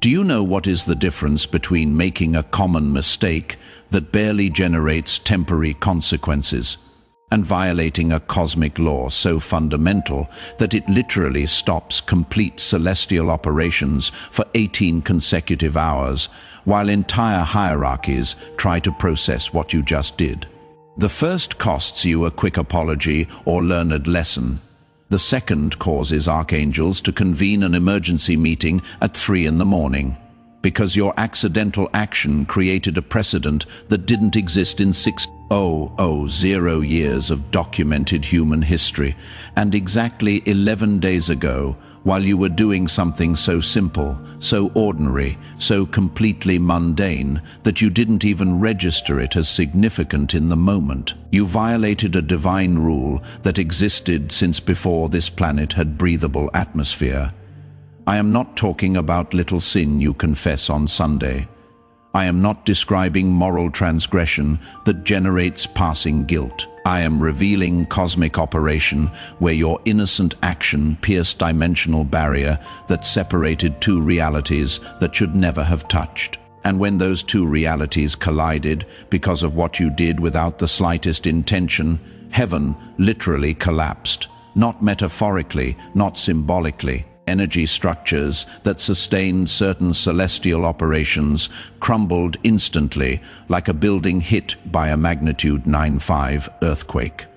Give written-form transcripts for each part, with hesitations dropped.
Do you know what is the difference between making a common mistake that barely generates temporary consequences and violating a cosmic law so fundamental that it literally stops complete celestial operations for 18 consecutive hours, while entire hierarchies try to process what you just did? The first costs you a quick apology or learned lesson. The second causes archangels to convene an emergency meeting at 3 in the morning, because your accidental action created a precedent that didn't exist in 6,000 years of documented human history, and exactly 11 days ago, while you were doing something so simple, so ordinary, so completely mundane that you didn't even register it as significant in the moment, you violated a divine rule that existed since before this planet had breathable atmosphere. I am not talking about little sin you confess on Sunday. I am not describing moral transgression that generates passing guilt. I am revealing cosmic operation where your innocent action pierced dimensional barrier that separated two realities that should never have touched. And when those two realities collided because of what you did without the slightest intention, heaven literally collapsed. Not metaphorically, not symbolically. Energy structures that sustained certain celestial operations crumbled instantly like a building hit by a magnitude 9.5 earthquake.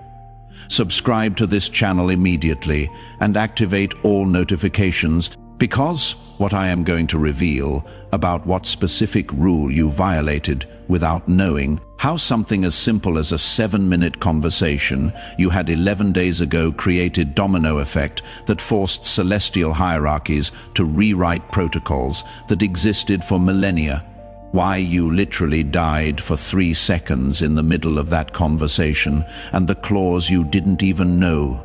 Subscribe to this channel immediately and activate all notifications, because what I am going to reveal about what specific rule you violated without knowing, how something as simple as a 7-minute conversation you had 11 days ago created domino effect that forced celestial hierarchies to rewrite protocols that existed for millennia. Why you literally died for 3 seconds in the middle of that conversation, and the clause you didn't even know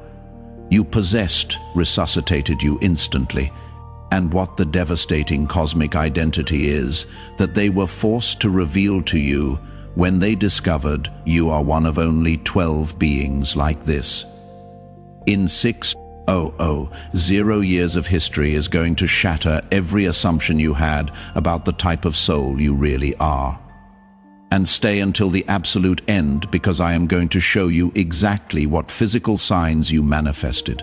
you possessed resuscitated you instantly. And what the devastating cosmic identity is that they were forced to reveal to you when they discovered you are one of only 12 beings like this. In 6,000 years of history is going to shatter every assumption you had about the type of soul you really are. And stay until the absolute end, because I am going to show you exactly what physical signs you manifested.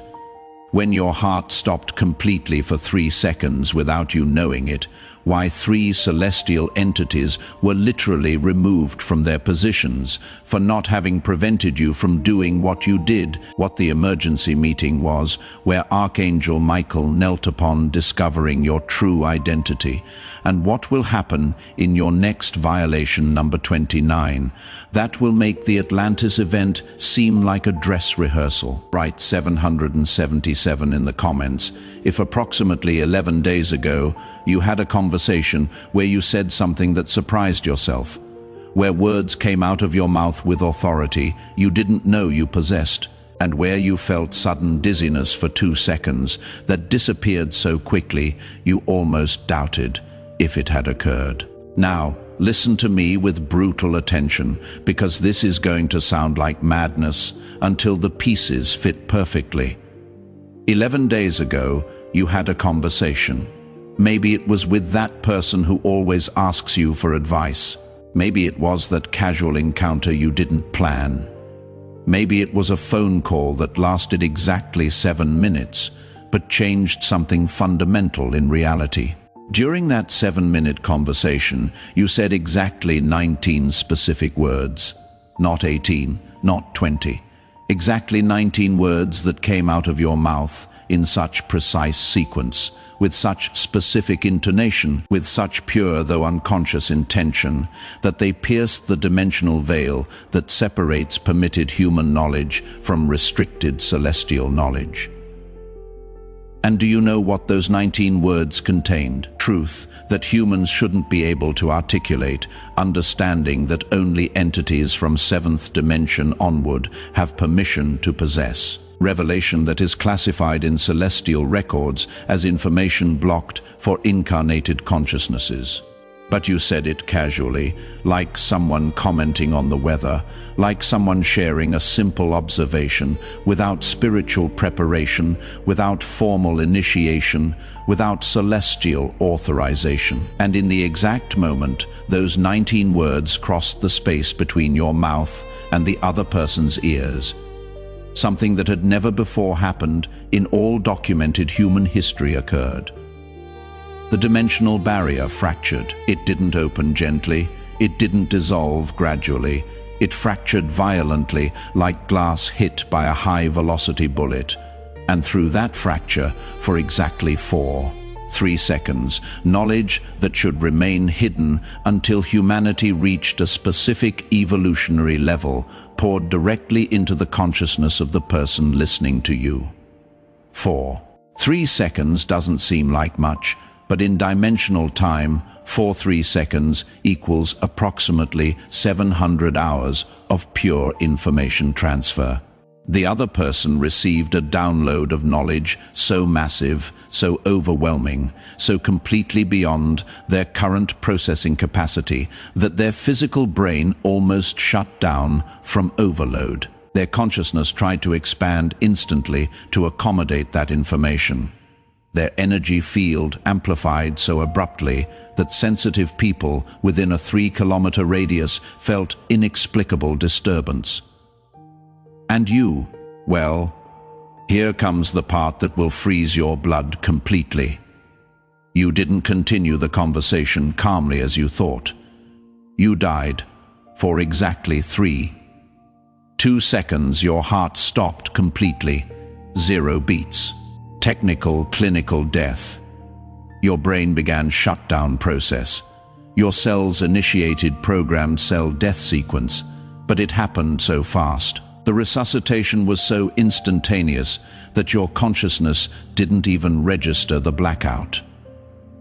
When your heart stopped completely for 3 seconds without you knowing it, why 3 celestial entities were literally removed from their positions for not having prevented you from doing what you did, what the emergency meeting was, where Archangel Michael knelt upon discovering your true identity, and what will happen in your next violation number 29. That will make the Atlantis event seem like a dress rehearsal. Write 777 in the comments if approximately 11 days ago you had a conversation where you said something that surprised yourself, where words came out of your mouth with authority you didn't know you possessed, and where you felt sudden dizziness for 2 seconds that disappeared so quickly you almost doubted if it had occurred. Now, listen to me with brutal attention, because this is going to sound like madness until the pieces fit perfectly. 11 days ago, you had a conversation. Maybe it was with that person who always asks you for advice. Maybe it was that casual encounter you didn't plan. Maybe it was a phone call that lasted exactly 7 minutes, but changed something fundamental in reality. During that 7-minute conversation, you said exactly 19 specific words. Not 18, not 20. Exactly 19 words that came out of your mouth in such precise sequence, with such specific intonation, with such pure though unconscious intention, that they pierced the dimensional veil that separates permitted human knowledge from restricted celestial knowledge. And do you know what those 19 words contained? Truth that humans shouldn't be able to articulate, understanding that only entities from 7th dimension onward have permission to possess. Revelation that is classified in celestial records as information blocked for incarnated consciousnesses. But you said it casually, like someone commenting on the weather, like someone sharing a simple observation, without spiritual preparation, without formal initiation, without celestial authorization. And in the exact moment, those 19 words crossed the space between your mouth and the other person's ears. Something that had never before happened in all documented human history occurred. The dimensional barrier fractured. It didn't open gently. It didn't dissolve gradually. It fractured violently, like glass hit by a high-velocity bullet. And through that fracture, for exactly 3 seconds, knowledge that should remain hidden until humanity reached a specific evolutionary level poured directly into the consciousness of the person listening to you. 3 seconds doesn't seem like much, but in dimensional time, 3 seconds equals approximately 700 hours of pure information transfer. The other person received a download of knowledge so massive, so overwhelming, so completely beyond their current processing capacity that their physical brain almost shut down from overload. Their consciousness tried to expand instantly to accommodate that information. Their energy field amplified so abruptly that sensitive people within a 3-kilometer radius felt inexplicable disturbance. And you, well, here comes the part that will freeze your blood completely. You didn't continue the conversation calmly as you thought. You died for exactly 2 seconds. Your heart stopped completely. 0 beats. Technical, clinical death. Your brain began shutdown process. Your cells initiated programmed cell death sequence, but it happened so fast. The resuscitation was so instantaneous that your consciousness didn't even register the blackout.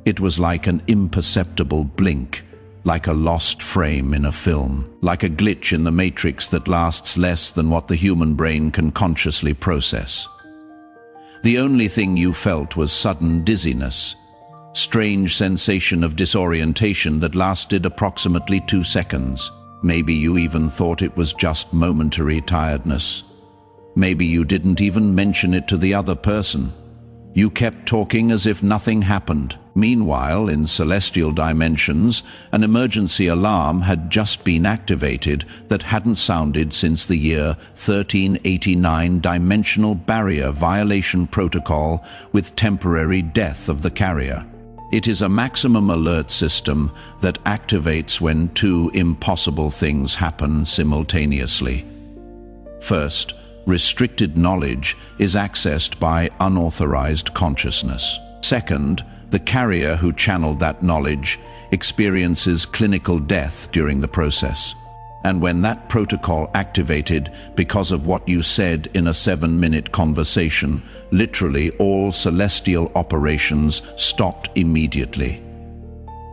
It was like an imperceptible blink, like a lost frame in a film, like a glitch in the matrix that lasts less than what the human brain can consciously process. The only thing you felt was sudden dizziness, strange sensation of disorientation that lasted approximately 2 seconds. Maybe you even thought it was just momentary tiredness. Maybe you didn't even mention it to the other person. You kept talking as if nothing happened. Meanwhile, in celestial dimensions, an emergency alarm had just been activated that hadn't sounded since the year 1389 dimensional barrier violation protocol with temporary death of the carrier. It is a maximum alert system that activates when 2 impossible things happen simultaneously. First, restricted knowledge is accessed by unauthorized consciousness. Second, the carrier who channeled that knowledge experiences clinical death during the process. And when that protocol activated because of what you said in a 7-minute conversation, literally all celestial operations stopped immediately.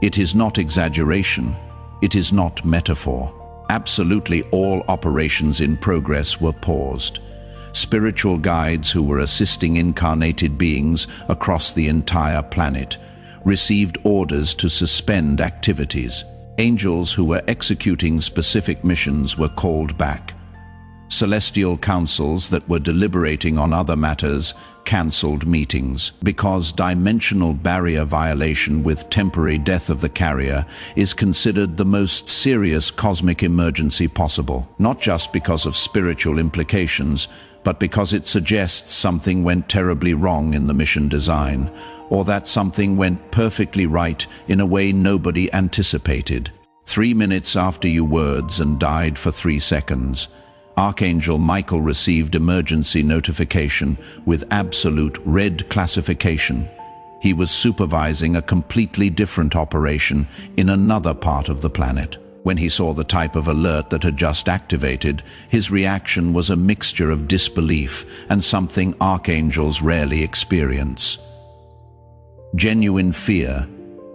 It is not exaggeration. It is not metaphor. Absolutely all operations in progress were paused. Spiritual guides who were assisting incarnated beings across the entire planet received orders to suspend activities. Angels who were executing specific missions were called back. Celestial councils that were deliberating on other matters cancelled meetings, because dimensional barrier violation with temporary death of the carrier is considered the most serious cosmic emergency possible, not just because of spiritual implications, but because it suggests something went terribly wrong in the mission design, or that something went perfectly right in a way nobody anticipated. 3 minutes after you words and died for 3 seconds, Archangel Michael received emergency notification with absolute red classification. He was supervising a completely different operation in another part of the planet. When he saw the type of alert that had just activated, his reaction was a mixture of disbelief and something archangels rarely experience. Genuine fear.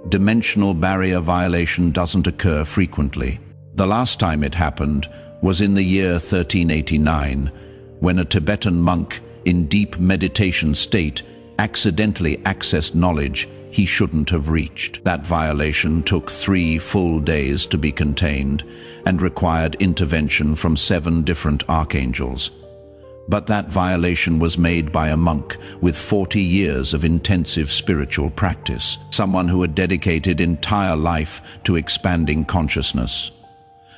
Dimensional barrier violation doesn't occur frequently. The last time it happened was in the year 1389, when a Tibetan monk in deep meditation state accidentally accessed knowledge he shouldn't have reached. That violation took 3 full days to be contained and required intervention from 7 different archangels. But that violation was made by a monk with 40 years of intensive spiritual practice, someone who had dedicated entire life to expanding consciousness,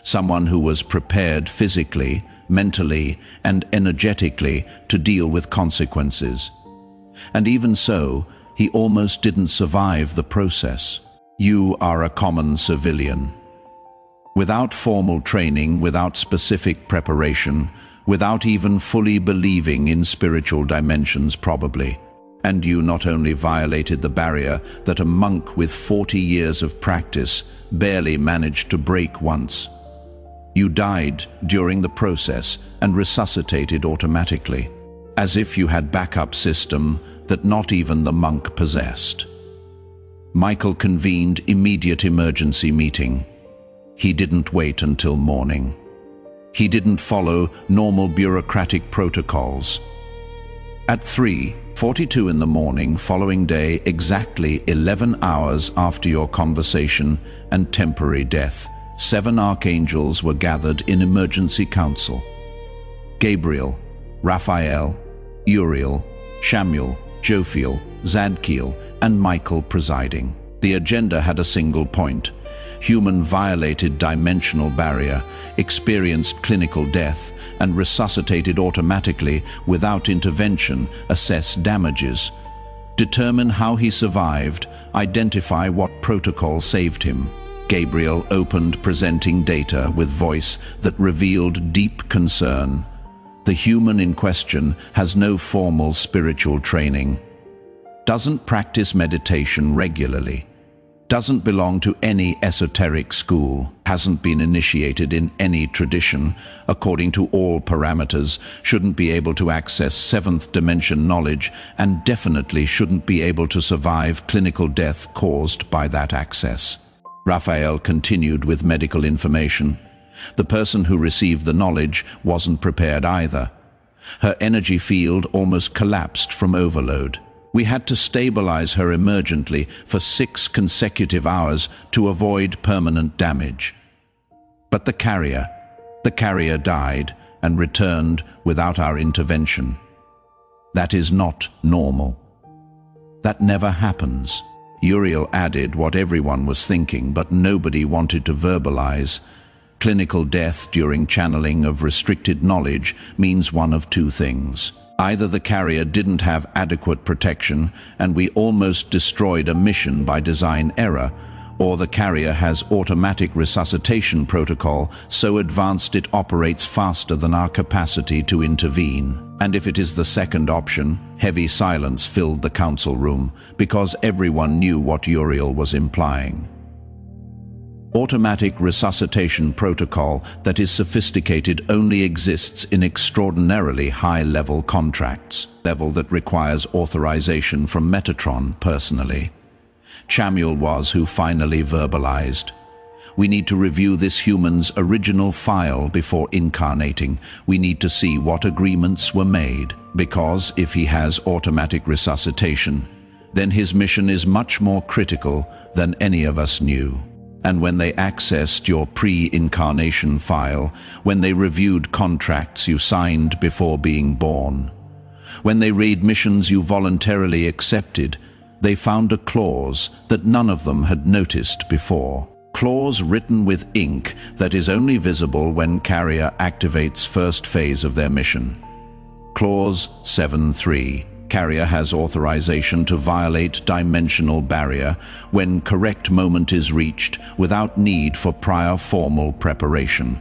someone who was prepared physically, mentally, and energetically to deal with consequences. And even so, he almost didn't survive the process. You are a common civilian. Without formal training, without specific preparation, without even fully believing in spiritual dimensions probably. And you not only violated the barrier that a monk with 40 years of practice barely managed to break once. You died during the process and resuscitated automatically, as if you had backup system that not even the monk possessed. Michael convened immediate emergency meeting. He didn't wait until morning. He didn't follow normal bureaucratic protocols. At 3:42 in the morning following day, exactly 11 hours after your conversation and temporary death, 7 archangels were gathered in emergency council. Gabriel, Raphael, Uriel, Shamuel, Jophiel, Zadkiel, and Michael presiding. The agenda had a single point. Human violated dimensional barrier, experienced clinical death, and resuscitated automatically without intervention, assess damages, determine how he survived, identify what protocol saved him. Gabriel opened, presenting data with voice that revealed deep concern. The human in question has no formal spiritual training, doesn't practice meditation regularly, doesn't belong to any esoteric school, hasn't been initiated in any tradition, according to all parameters, shouldn't be able to access 7th dimension knowledge, and definitely shouldn't be able to survive clinical death caused by that access. Raphael continued with medical information. The person who received the knowledge wasn't prepared either. Her energy field almost collapsed from overload. We had to stabilize her emergently for 6 consecutive hours to avoid permanent damage. But the carrier died and returned without our intervention. That is not normal. That never happens. Uriel added what everyone was thinking, but nobody wanted to verbalize. Clinical death during channeling of restricted knowledge means one of 2 things. Either the carrier didn't have adequate protection and we almost destroyed a mission by design error, or the carrier has automatic resuscitation protocol so advanced it operates faster than our capacity to intervene. And if it is the second option, heavy silence filled the council room because everyone knew what Uriel was implying. Automatic resuscitation protocol that is sophisticated only exists in extraordinarily high-level contracts, level that requires authorization from Metatron personally. Shamuel was who finally verbalized. We need to review this human's original file before incarnating. We need to see what agreements were made, because if he has automatic resuscitation, then his mission is much more critical than any of us knew. And when they accessed your pre-incarnation file, when they reviewed contracts you signed before being born, when they read missions you voluntarily accepted, they found a clause that none of them had noticed before. Clause written with ink that is only visible when carrier activates first phase of their mission. Clause 7.3. Carrier has authorization to violate dimensional barrier when correct moment is reached without need for prior formal preparation.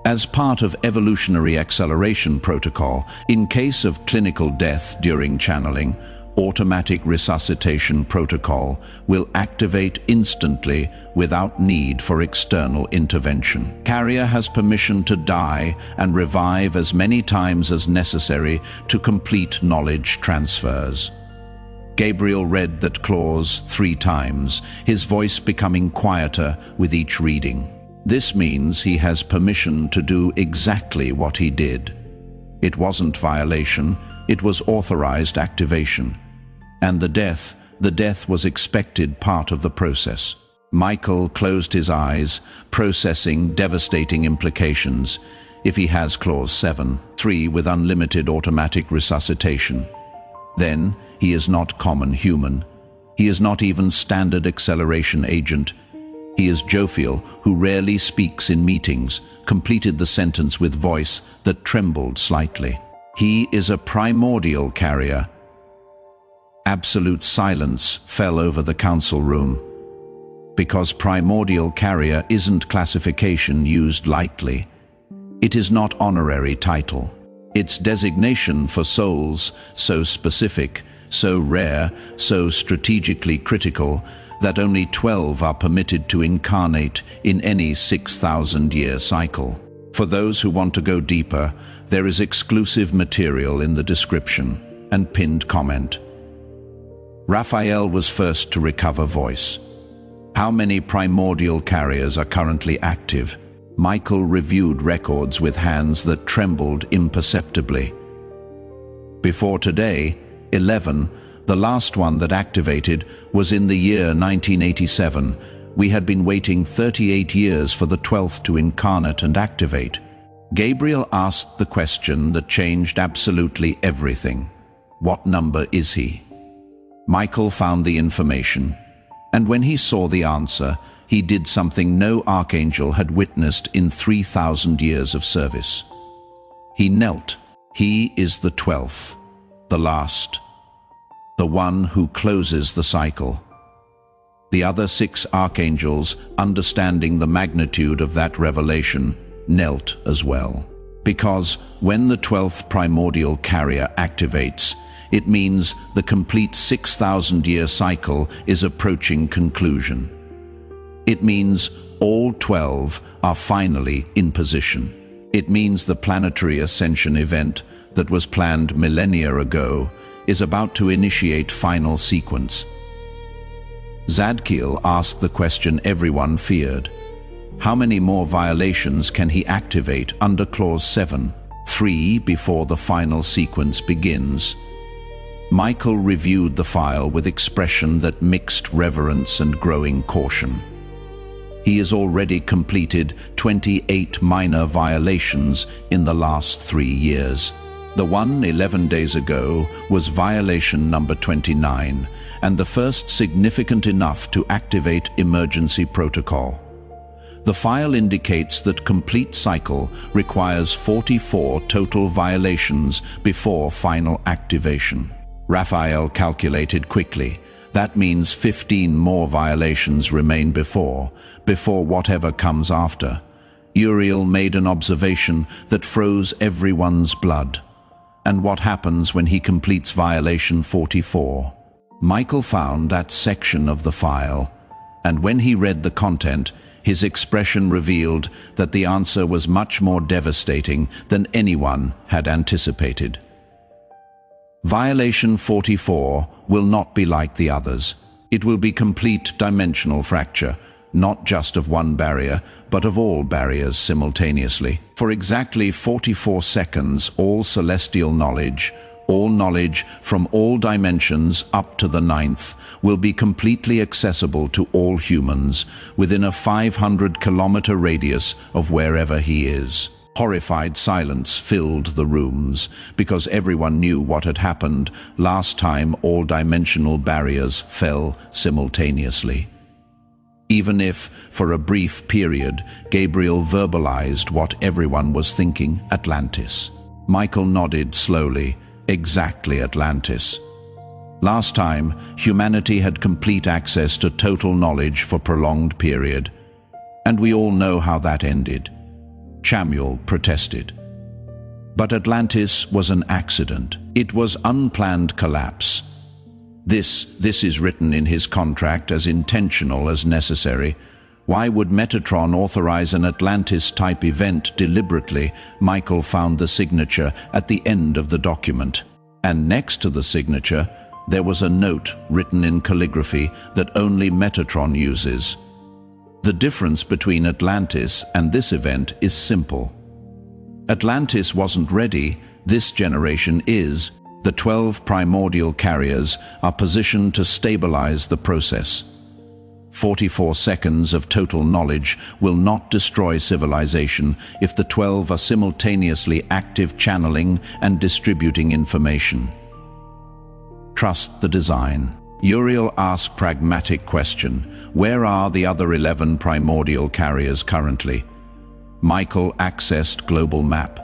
As part of evolutionary acceleration protocol, in case of clinical death during channeling, automatic resuscitation protocol will activate instantly without need for external intervention. Carrier has permission to die and revive as many times as necessary to complete knowledge transfers. Gabriel read that clause 3 times, his voice becoming quieter with each reading. This means he has permission to do exactly what he did. It wasn't violation, it was authorized activation. And the death The death was expected part of the process. Michael closed his eyes, processing devastating implications if he has Clause 7.3 with unlimited automatic resuscitation. Then he is not common human. He is not even standard acceleration agent. He is jovial, who rarely speaks in meetings, completed the sentence with voice that trembled slightly. He is a primordial carrier. Absolute silence fell over the council room. Because primordial carrier isn't classification used lightly. It is not honorary title. It's designation for souls so specific, so rare, so strategically critical, that only 12 are permitted to incarnate in any 6,000-year cycle. For those who want to go deeper, there is exclusive material in the description and pinned comment. Raphael was first to recover voice. How many primordial carriers are currently active? Michael reviewed records with hands that trembled imperceptibly. Before today, 11, the last one that activated, was in the year 1987. We had been waiting 38 years for the 12th to incarnate and activate. Gabriel asked the question that changed absolutely everything. What number is he? Michael found the information, and when he saw the answer, he did something no Archangel had witnessed in 3,000 years of service. He knelt. He is the 12th, the last, the one who closes the cycle. The other 6 archangels, understanding the magnitude of that revelation, knelt as well. Because when the 12th primordial carrier activates, it means the complete 6,000-year cycle is approaching conclusion. It means all 12 are finally in position. It means the planetary ascension event that was planned millennia ago is about to initiate final sequence. Zadkiel asked the question everyone feared. How many more violations can he activate under Clause 7.3 before the final sequence begins? Michael reviewed the file with expression that mixed reverence and growing caution. He has already completed 28 minor violations in the last 3 years. The one 11 days ago was violation number 29, and the first significant enough to activate emergency protocol. The file indicates that complete cycle requires 44 total violations before final activation. Raphael calculated quickly. That means 15 more violations remain before whatever comes after. Uriel made an observation that froze everyone's blood. And what happens when he completes violation 44? Michael found that section of the file, and when he read the content, his expression revealed that the answer was much more devastating than anyone had anticipated. Violation 44 will not be like the others. It will be complete dimensional fracture, not just of one barrier, but of all barriers simultaneously. For exactly 44 seconds, all celestial knowledge, all knowledge from all dimensions up to the 9th, will be completely accessible to all humans within a 500-kilometer radius of wherever he is. Horrified silence filled the rooms, because everyone knew what had happened last time all dimensional barriers fell simultaneously. Even if, for a brief period, Gabriel verbalized what everyone was thinking, Atlantis. Michael nodded slowly. Exactly Atlantis. Last time, humanity had complete access to total knowledge for prolonged period. And we all know how that ended. Chamuel protested. But Atlantis was an accident. It was unplanned collapse. This is written in his contract as intentional as necessary. Why would Metatron authorize an Atlantis-type event deliberately? Michael found the signature at the end of the document. And next to the signature, there was a note written in calligraphy that only Metatron uses. The difference between Atlantis and this event is simple. Atlantis wasn't ready. This generation is. The 12 primordial carriers are positioned to stabilize the process. 44 seconds of total knowledge will not destroy civilization if the 12 are simultaneously active, channeling and distributing information. Trust the design. Uriel asked pragmatic question: where are the other 11 primordial carriers currently? Michael accessed global map.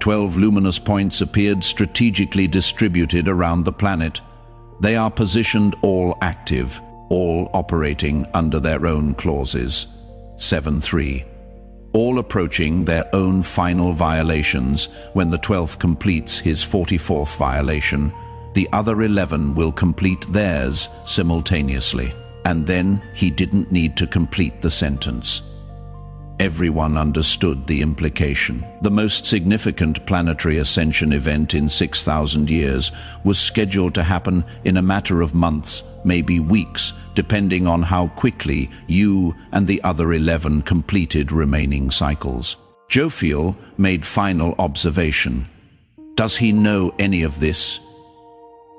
12 luminous points appeared strategically distributed around the planet. They are positioned all active, all operating under their own clauses. 7-3. All approaching their own final violations. When the 12th completes his 44th violation, the other 11 will complete theirs simultaneously. And then he didn't need to complete the sentence. Everyone understood the implication. The most significant planetary ascension event in 6,000 years was scheduled to happen in a matter of months, maybe weeks, depending on how quickly you and the other 11 completed remaining cycles. Jophiel made final observation. Does he know any of this?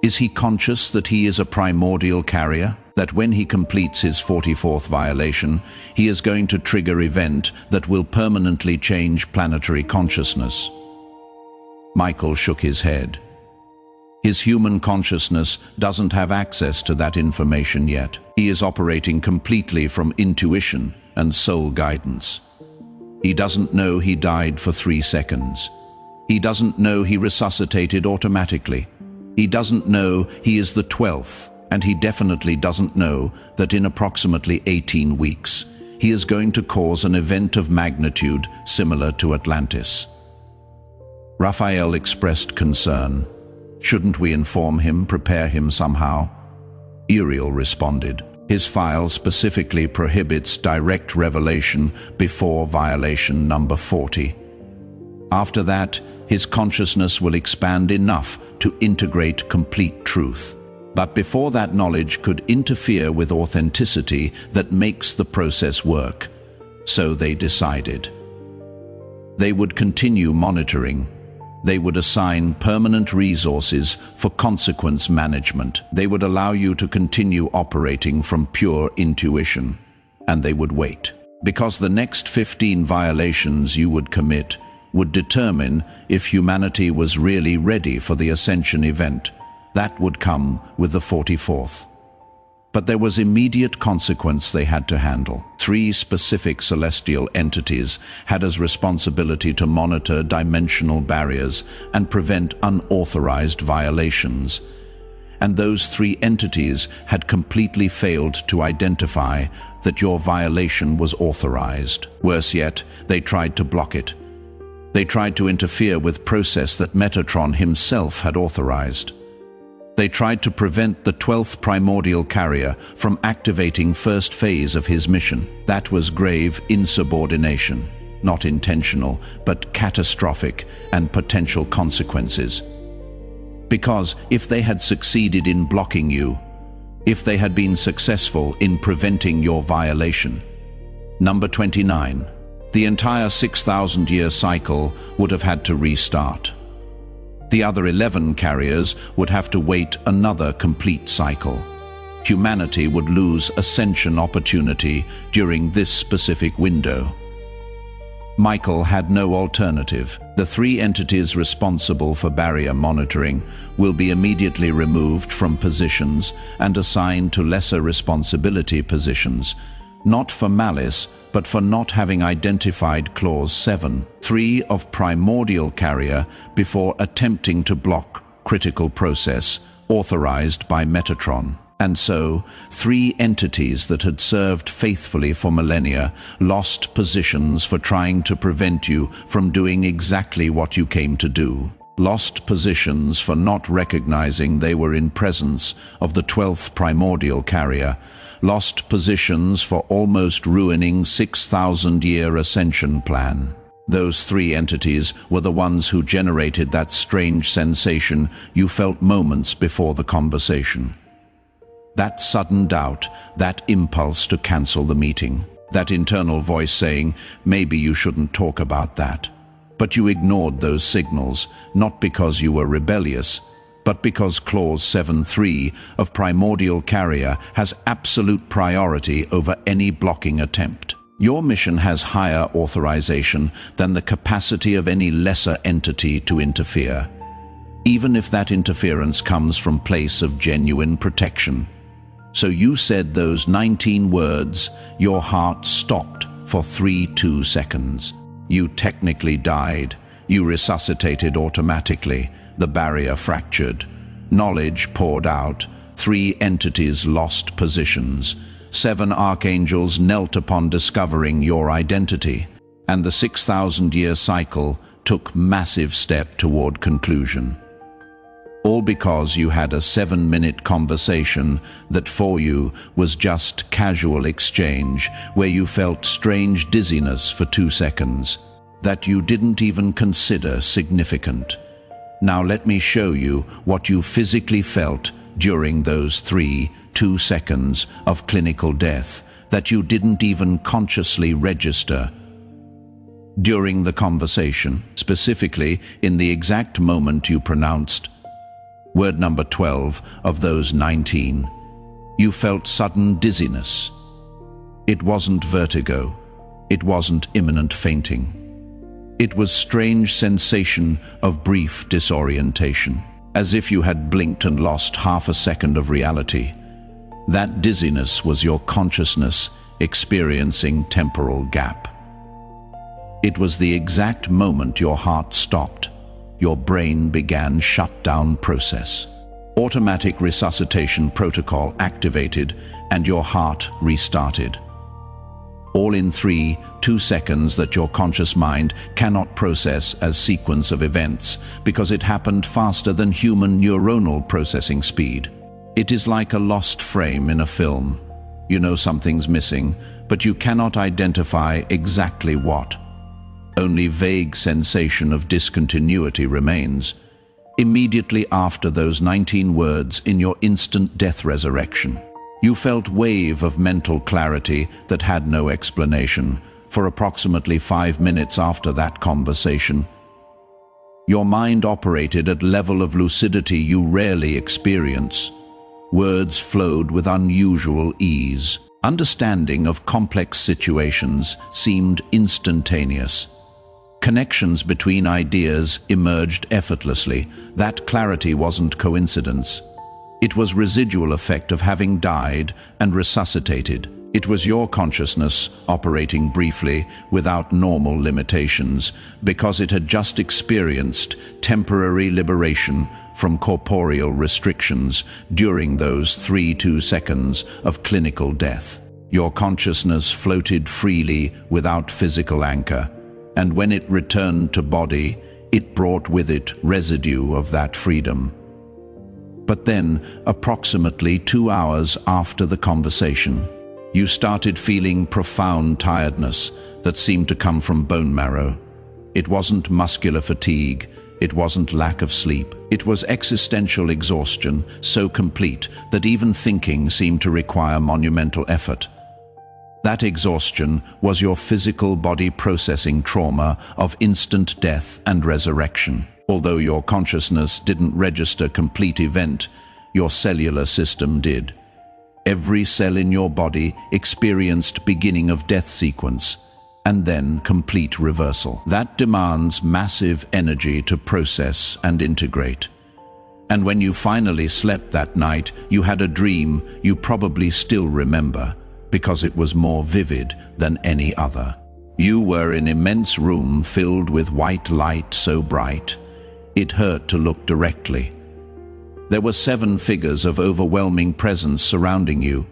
Is he conscious that he is a primordial carrier? That when he completes his 44th violation, he is going to trigger event that will permanently change planetary consciousness? Michael shook his head. His human consciousness doesn't have access to that information yet. He is operating completely from intuition and soul guidance. He doesn't know he died for 3 seconds. He doesn't know he resuscitated automatically. He doesn't know he is the 12th. And he definitely doesn't know that in approximately 18 weeks, he is going to cause an event of magnitude similar to Atlantis. Raphael expressed concern. Shouldn't we inform him, prepare him somehow? Uriel responded. His file specifically prohibits direct revelation before violation number 40. After that, his consciousness will expand enough to integrate complete truth. But before that knowledge could interfere with authenticity that makes the process work, so they decided. They would continue monitoring. They would assign permanent resources for consequence management. They would allow you to continue operating from pure intuition. And they would wait. Because the next 15 violations you would commit would determine if humanity was really ready for the ascension event. That would come with the 44th. But there was immediate consequence they had to handle. 3 specific celestial entities had as responsibility to monitor dimensional barriers and prevent unauthorized violations. And those 3 entities had completely failed to identify that your violation was authorized. Worse yet, they tried to block it. They tried to interfere with process that Metatron himself had authorized. They tried to prevent the 12th primordial carrier from activating first phase of his mission. That was grave insubordination, not intentional, but catastrophic and potential consequences. Because if they had succeeded in blocking you, if they had been successful in preventing your violation, number 29, the entire 6,000-year cycle would have had to restart. The other 11 carriers would have to wait another complete cycle. Humanity would lose ascension opportunity during this specific window. Michael had no alternative. The 3 entities responsible for barrier monitoring will be immediately removed from positions and assigned to lesser responsibility positions, not for malice, but for not having identified Clause 7, 3 of primordial carrier before attempting to block critical process authorized by Metatron. And so, 3 entities that had served faithfully for millennia lost positions for trying to prevent you from doing exactly what you came to do. Lost positions for not recognizing they were in presence of the 12th primordial carrier, lost positions for almost ruining 6,000-year ascension plan. Those 3 entities were the ones who generated that strange sensation you felt moments before the conversation. That sudden doubt, that impulse to cancel the meeting, that internal voice saying, maybe you shouldn't talk about that. But you ignored those signals, not because you were rebellious, but because Clause 7.3 of Primordial Carrier has absolute priority over any blocking attempt. Your mission has higher authorization than the capacity of any lesser entity to interfere, even if that interference comes from place of genuine protection. So you said those 19 words, your heart stopped for 3-2 seconds. You technically died. You resuscitated automatically. The barrier fractured. Knowledge poured out. 3 entities lost positions. 7 archangels knelt upon discovering your identity. And the 6,000-year cycle took massive step toward conclusion. All because you had a 7-minute conversation that for you was just casual exchange, where you felt strange dizziness for 2 seconds, that you didn't even consider significant. Now let me show you what you physically felt during those 3-2 seconds of clinical death that you didn't even consciously register. During the conversation, specifically in the exact moment you pronounced word number 12 of those 19, you felt sudden dizziness. It wasn't vertigo. It wasn't imminent fainting. It was strange sensation of brief disorientation, as if you had blinked and lost half a second of reality. That dizziness was your consciousness experiencing temporal gap. It was the exact moment your heart stopped. Your brain began shutdown process. Automatic resuscitation protocol activated and your heart restarted. All in 3-2 seconds that your conscious mind cannot process as sequence of events because it happened faster than human neuronal processing speed. It is like a lost frame in a film. You know something's missing, but you cannot identify exactly what. Only vague sensation of discontinuity remains. Immediately after those 19 words in your instant death resurrection, you felt wave of mental clarity that had no explanation for approximately 5 minutes after that conversation. Your mind operated at level of lucidity you rarely experience. Words flowed with unusual ease. Understanding of complex situations seemed instantaneous. Connections between ideas emerged effortlessly. That clarity wasn't coincidence. It was residual effect of having died and resuscitated. It was your consciousness operating briefly without normal limitations because it had just experienced temporary liberation from corporeal restrictions during those 3-2 seconds of clinical death. Your consciousness floated freely without physical anchor, and when it returned to body, it brought with it residue of that freedom. But then, approximately 2 hours after the conversation, you started feeling profound tiredness that seemed to come from bone marrow. It wasn't muscular fatigue, it wasn't lack of sleep. It was existential exhaustion so complete that even thinking seemed to require monumental effort. That exhaustion was your physical body processing trauma of instant death and resurrection. Although your consciousness didn't register complete event, your cellular system did. Every cell in your body experienced beginning of death sequence, and then complete reversal. That demands massive energy to process and integrate. And when you finally slept that night, you had a dream you probably still remember, because it was more vivid than any other. You were in an immense room filled with white light so bright, it hurt to look directly. There were 7 figures of overwhelming presence surrounding you,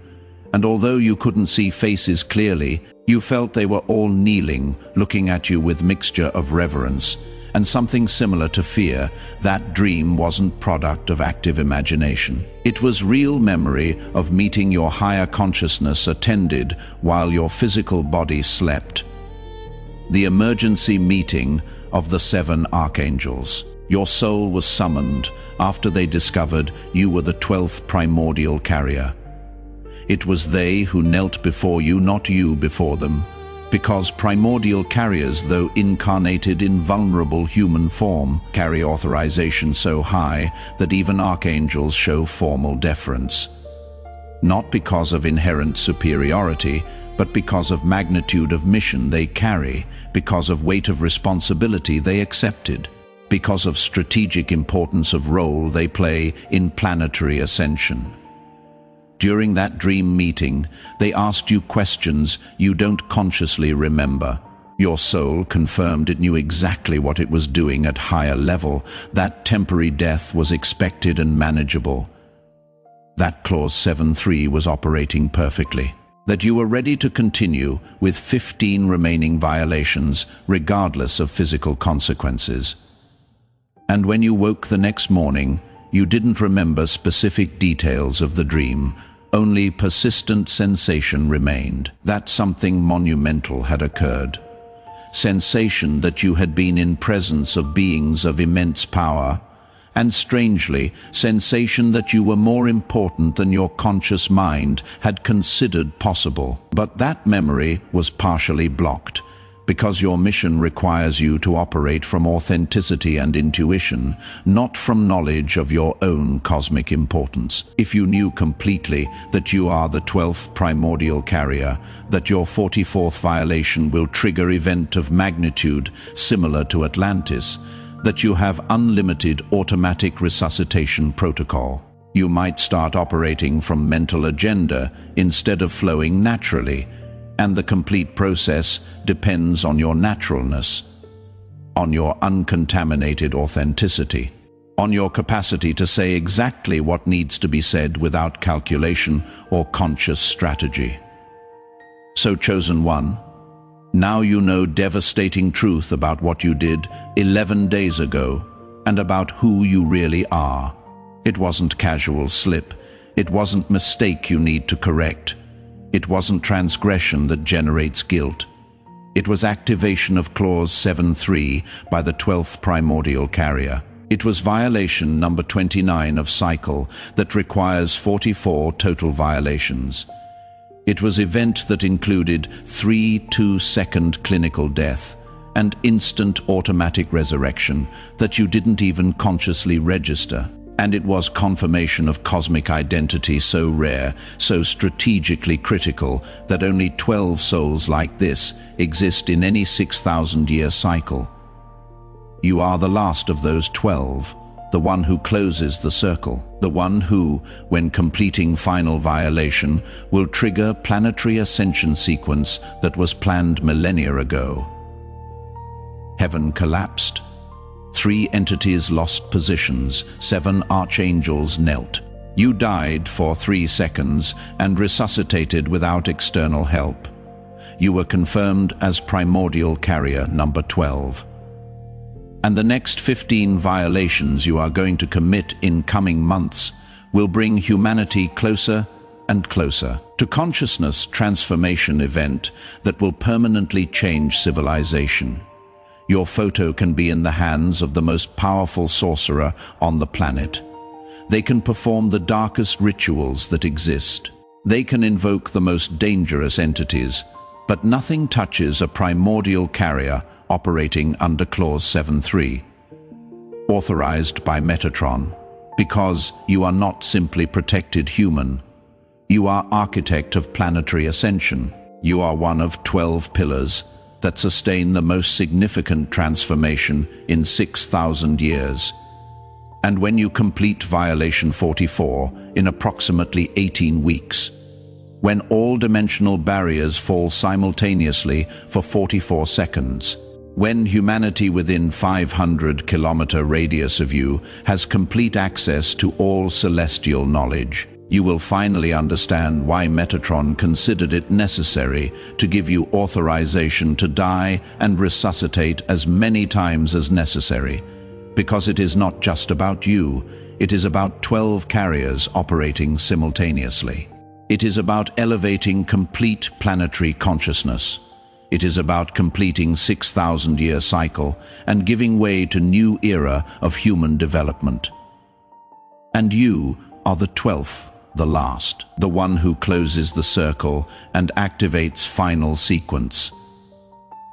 and although you couldn't see faces clearly, you felt they were all kneeling, looking at you with mixture of reverence and something similar to fear. That dream wasn't product of active imagination. It was real memory of meeting your higher consciousness attended while your physical body slept. The emergency meeting of the 7 archangels. Your soul was summoned after they discovered you were the 12th primordial carrier. It was they who knelt before you, not you before them. Because primordial carriers, though incarnated in vulnerable human form, carry authorization so high that even archangels show formal deference. Not because of inherent superiority, but because of magnitude of mission they carry, because of weight of responsibility they accepted, because of strategic importance of role they play in planetary ascension. During that dream meeting, they asked you questions you don't consciously remember. Your soul confirmed it knew exactly what it was doing at higher level, that temporary death was expected and manageable. That clause 7.3 was operating perfectly. That you were ready to continue with 15 remaining violations, regardless of physical consequences. And when you woke the next morning, you didn't remember specific details of the dream. Only persistent sensation remained, that something monumental had occurred. Sensation that you had been in presence of beings of immense power, and strangely, sensation that you were more important than your conscious mind had considered possible. But that memory was partially blocked, because your mission requires you to operate from authenticity and intuition, not from knowledge of your own cosmic importance. If you knew completely that you are the 12th primordial carrier, that your 44th violation will trigger event of magnitude similar to Atlantis, that you have unlimited automatic resuscitation protocol, you might start operating from mental agenda instead of flowing naturally, and the complete process depends on your naturalness, on your uncontaminated authenticity, on your capacity to say exactly what needs to be said without calculation or conscious strategy. So, chosen one, now you know devastating truth about what you did 11 days ago and about who you really are. It wasn't casual slip. It wasn't mistake you need to correct. It wasn't transgression that generates guilt. It was activation of clause 7.3 by the 12th primordial carrier. It was violation number 29 of cycle that requires 44 total violations. It was event that included 3 2-second clinical death and instant automatic resurrection that you didn't even consciously register. And it was confirmation of cosmic identity so rare, so strategically critical, that only 12 souls like this exist in any 6,000-year cycle. You are the last of those 12, the one who closes the circle, the one who, when completing final violation, will trigger planetary ascension sequence that was planned millennia ago. Heaven collapsed. 3 entities lost positions, 7 archangels knelt. You died for 3 seconds and resuscitated without external help. You were confirmed as primordial carrier number 12. And the next 15 violations you are going to commit in coming months will bring humanity closer and closer to consciousness transformation event that will permanently change civilization. Your photo can be in the hands of the most powerful sorcerer on the planet. They can perform the darkest rituals that exist. They can invoke the most dangerous entities, but nothing touches a primordial carrier operating under clause 7.3. Authorized by Metatron, because you are not simply protected human. You are architect of planetary ascension. You are one of 12 pillars that sustain the most significant transformation in 6,000 years. And when you complete violation 44 in approximately 18 weeks, when all dimensional barriers fall simultaneously for 44 seconds, when humanity within 500-kilometer radius of you has complete access to all celestial knowledge, you will finally understand why Metatron considered it necessary to give you authorization to die and resuscitate as many times as necessary. Because it is not just about you, it is about 12 carriers operating simultaneously. It is about elevating complete planetary consciousness. It is about completing 6,000-year cycle and giving way to new era of human development. And you are the 12th, the last, the one who closes the circle and activates final sequence.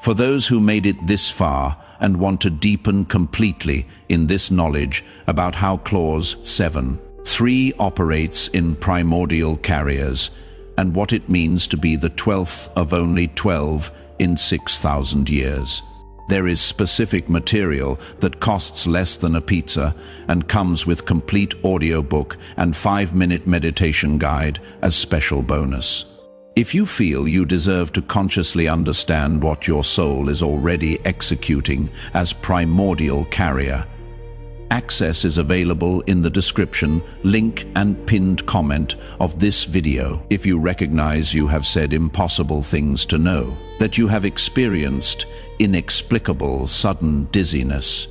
For those who made it this far and want to deepen completely in this knowledge about how Clause 7.3 operates in primordial carriers and what it means to be the 12th of only 12 in 6,000 years. There is specific material that costs less than a pizza and comes with complete audiobook and 5-minute meditation guide as special bonus. If you feel you deserve to consciously understand what your soul is already executing as primordial carrier, access is available in the description, link and pinned comment of this video. If you recognize you have said impossible things to know, that you have experienced inexplicable sudden dizziness,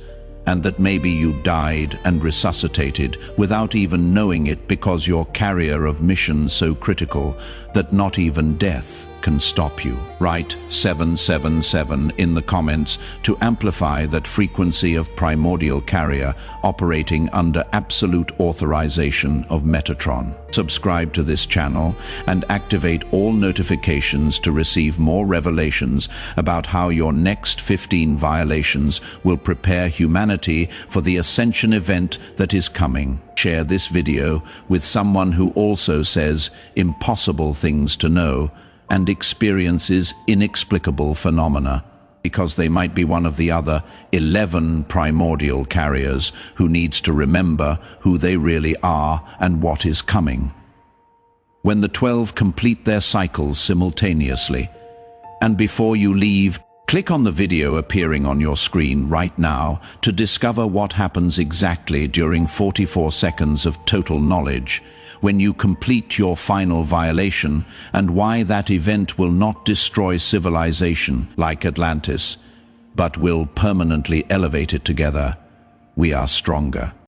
and that maybe you died and resuscitated without even knowing it because you're carrier of mission so critical that not even death can stop you. Write 777 in the comments to amplify that frequency of primordial carrier operating under absolute authorization of Metatron. Subscribe to this channel and activate all notifications to receive more revelations about how your next 15 violations will prepare humanity for the ascension event that is coming. Share this video with someone who also says impossible things to know and experiences inexplicable phenomena, because they might be one of the other 11 primordial carriers who needs to remember who they really are and what is coming. When the 12 complete their cycles simultaneously, and before you leave, click on the video appearing on your screen right now to discover what happens exactly during 44 seconds of total knowledge when you complete your final violation, and why that event will not destroy civilization like Atlantis, but will permanently elevate it together. We are stronger.